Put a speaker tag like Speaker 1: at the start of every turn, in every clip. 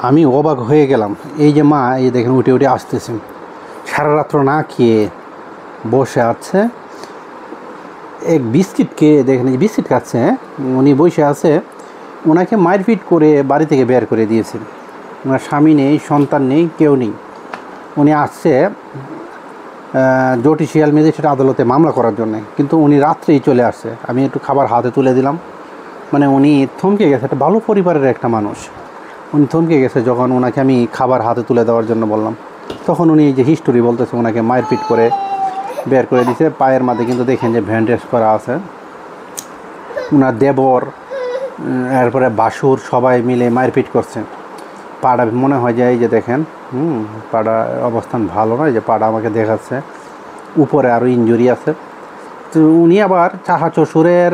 Speaker 1: আমি অবাক হয়ে গেলাম। এই যে মা, এই দেখেন উঠে উঠে আসতেছেন, সারা রাত্র না খেয়ে বসে আছে। এক বিস্কিট খেয়ে দেখেন, এই বিস্কিট খাচ্ছে, উনি বসে আছে। ওনাকে মারপিট করে বাড়ি থেকে বের করে দিয়েছেন। ওনার স্বামী নেই, সন্তান নেই, কেউ নেই। উনি আসছে জুডিশিয়াল ম্যাজিস্ট্রেট আদালতে মামলা করার জন্য, কিন্তু উনি রাত্রেই চলে আসছে। আমি একটু খাবার হাতে তুলে দিলাম, মানে উনি থমকে গেছে। একটা ভালো পরিবারের একটা মানুষ, উনি থমকে গেছে যখন ওনাকে আমি খাবার হাতে তুলে দেওয়ার জন্য বললাম। তখন উনি এই যে হিস্টোরি বলতেছে, ওনাকে মারপিট করে বের করে দিয়েছে। পায়ের মাঝে কিন্তু দেখেন যে ব্যান্ডেজ করা আছে। ওনার দেবর, এরপরে বাসুর সবাই মিলে মারপিট করছে। পাড়া মনে হয় যে এই যে দেখেন, পাড়া অবস্থান ভালো নয়, যে পাড়া আমাকে দেখাচ্ছে, উপরে আরও ইনজুরি আছে। তো উনি আবার চাচা শ্বশুরের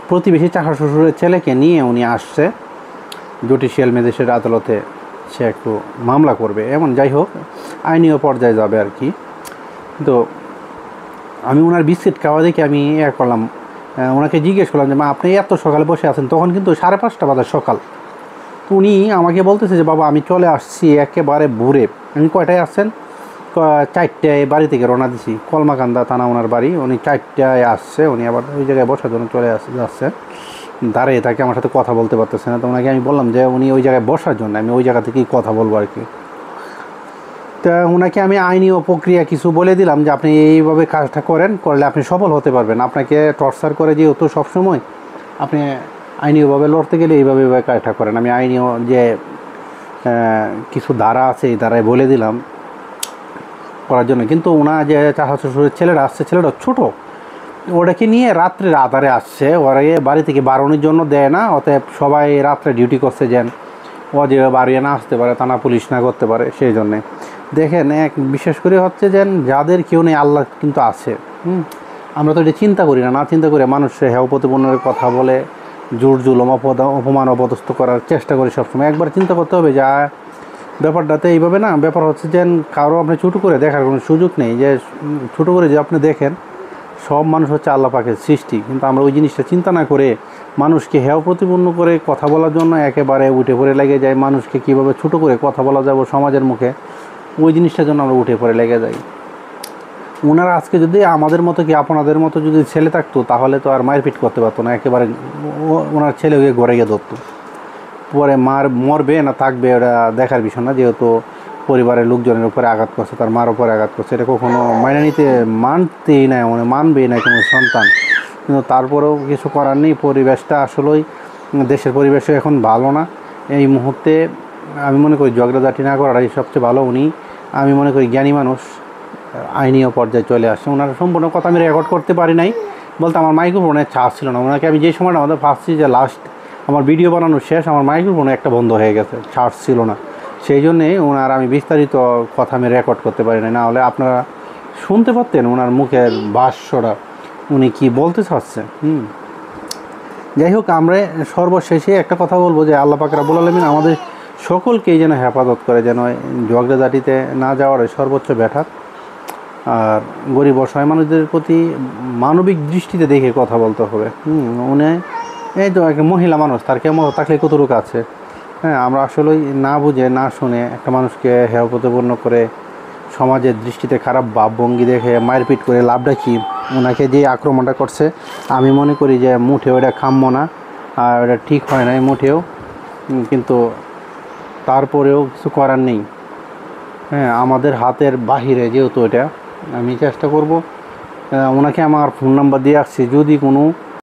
Speaker 1: প্রতিবেশী চাচা শ্বশুরের ছেলেকে নিয়ে উনি আসছে জুডিশিয়াল ম্যাজিস্ট্রেট আদালতে। সে একটু মামলা করবে, এমন যাই হোক আইনীয় পর্যায়ে যাবে আর কি। তো আমি ওনার বিস্কিট খাওয়া দেখে আমি করলাম, ওনাকে জিজ্ঞেস করলাম যে মা, আপনি এত সকালে বসে আছেন? তখন কিন্তু 5:30 বাজে সকাল। তো উনি আমাকে বলতেছে যে বাবা, আমি চলে আসছি একেবারে ভোরে। আমি কয়টায় আসছেন? 4টায় বাড়ি থেকে রওনা দিছি। কলমাকান্দা থানা ওনার বাড়ি। উনি 4টায় আসছে। উনি আবার ওই জায়গায় বসার জন্য চলে যাচ্ছে। দাঁড়িয়ে থাকে, আমার সাথে কথা বলতে পারতেছে না। তো ওনাকে আমি বললাম যে উনি ওই জায়গায় বসার জন্য, আমি ওই জায়গা থেকেই কথা বলবো আর কি। তা ওনাকে আমি আইনীয় প্রক্রিয়া কিছু বলে দিলাম যে আপনি এইভাবে কাজটা করলে আপনি সফল হতে পারবেন। আপনাকে টর্চার করে যেহেতু সবসময়, আপনি আইনীয়ভাবে লড়তে গেলে এইভাবে কাজটা করেন। আমি আইনীয় যে কিছু ধারা আছে, এই ধারায় বলে দিলাম করার জন্য। কিন্তু ওনার যে চাচা শ্বশুরের ছেলেটা আসছে, ছেলেটা ছোটো, ওটাকে নিয়ে রাত্রের আধারে আসছে। ওরা বাড়ি থেকে বারণের জন্য দেয় না, অতএব সবাই রাত্রে ডিউটি করছে যেন ও যে বাড়ি না আসতে পারে, থানা পুলিশ না করতে পারে, সেই জন্যে। দেখেন, বিশেষ করে হচ্ছে যেন যাদের কেউ নেই, আল্লাহ কিন্তু আছে। আমরা তো এটা চিন্তা করি না চিন্তা করে মানুষের হেয় প্রতিপন্নের কথা বলে জোর জুলুম অপমান অপদস্থ করার চেষ্টা করি সবসময়। একবার চিন্তা করতে হবে যে ব্যাপারটাতে এইভাবে না। ব্যাপার হচ্ছে যেন কারো আপনি ছোটো করে দেখার কোনো সুযোগ নেই। যে ছোটো করে যে আপনি দেখেন, সব মানুষ হচ্ছে আল্লাহ পাকের সৃষ্টি, কিন্তু আমরা ওই জিনিসটা চিন্তা না করে মানুষকে হেয় প্রতিপন্ন করে কথা বলার জন্য একেবারে উঠে পড়ে লেগে যায়। মানুষকে কীভাবে ছোটো করে কথা বলা যাব সমাজের মুখে, ওই জিনিসটার জন্য আমরা উঠে পড়ে লেগে যাই। ওনারা আজকে যদি আমাদের মতো কি আপনাদের মতো যদি ছেলে থাকতো, তাহলে তো আর মারপিট করতে পারতো না। একেবারে ওনার ছেলে গিয়ে ঘরে গিয়ে ধরতো। পরে মরবে না থাকবে ওটা দেখার বিষয় না, যেহেতু পরিবারের লোকজনের উপরে আঘাত করছে, তার মার উপরে আঘাত করছে, এটা কখনো মানতেই না, মানে মানবেই না কোনো সন্তান। কিন্তু তারপরেও কিছু করার নেই। পরিবেশটা আসলেই, দেশের পরিবেশও এখন ভালো না এই মুহূর্তে। আমি মনে করি ঝগড়াঝাটি না করাটাই সবচেয়ে ভালো। আমি মনে করি জ্ঞানী মানুষ, আইনীয় পর্যায়ে চলে আসছে। ওনার সম্পূর্ণ কথা আমি রেকর্ড করতে পারি নাই, বলতে আমার মাইক্রোফোনে চার্জ ছিল না। ওনাকে আমি যে সময়টা আমাদের ভাবছি যে লাস্ট আমার ভিডিও বানানো শেষ, আমার মাইক্রোফোনে একটা বন্ধ হয়ে গেছে, চার্জ ছিল না। সেই জন্যেই ওনার আমি বিস্তারিত কথা আমি রেকর্ড করতে পারি না হলে আপনারা শুনতে পারতেন ওনার মুখের ভাষ্যটা, উনি কি বলতে চাচ্ছে। যাই হোক, আমরা সর্বশেষে একটা কথা বলবো যে আল্লাহ পাক রব্বুল আলামিন আমাদের সকলকেই যেন হেফাজত করে, যেন ঝগড়াঝাটিতে না যাওয়ার সর্বোচ্চ ব্যাটার। আর গরিব অসহায় মানুষদের প্রতি মানবিক দৃষ্টিতে দেখে কথা বলতে হবে। উনি এই তো একটা মহিলা মানুষ, তার কেমন থাকলে কতটুকু আছে। আমরা আসলেই না বুঝে না শুনে একটা মানুষকে হেয় প্রতিপন্ন করে সমাজের দৃষ্টিতে খারাপ ভাবভঙ্গি দেখে মারপিট করে লাভটা কি? ওনাকে যে আক্রমণটা করছে, আমি মনে করি যে মুঠেও এটা কাম্য না, আর এটা ঠিক হয় না মুঠেও। কিন্তু তারপরেও কিছু করার নেই। আমাদের হাতের বাহিরে যেহেতু এটা, আমি চেষ্টা করব। ওনাকে আমার ফোন নাম্বার দিয়ে আসছি, যদি কোনো